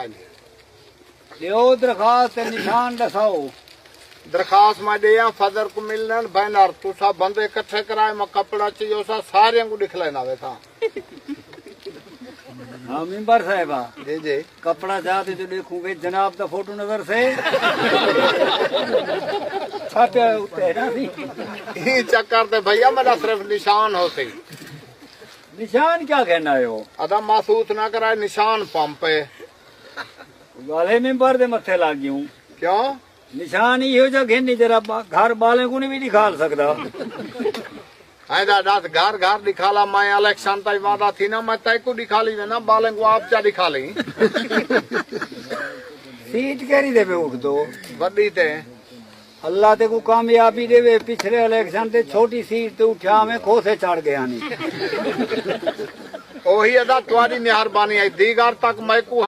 दियो दरखास्त निशान दसाओ। दरखास्त में दिया फदर को मिलने बैनर तुसा बंदे इकट्ठे कराए मैं कपड़ा चाहिए सा सारे को दिख लेना वे था। हाँ मेंबर साहबा जी जी कपड़ा जाते तो देखूंगे जनाब का फोटो नजर से छापे उते ना सी ये चक्कर थे भैया मेरा सिर्फ निशान होते निशान क्या कहना है वो अदा महसूस ना कराए निशान पंप है वाले मेंबर दे मथे लग गई हूं क्यों निशान ही हो जा घेनी जरा घर बाले को नहीं भी निकाल सकता दादा घर घर दिखाला मैं इलेक्शन तय वादा थी ना मैं तय को दिखा ली ना बाले को आप क्या दिखा ली सीट केरी देवे उठ दो बड़ी ते अल्लाह ते को कामयाबी देवे पिछले इलेक्शन ते छोटी सीट ते उठा में खोसे चढ़ गया नहीं ओही अदा तुम्हारी मेहरबानी आई दीगर तक मैं को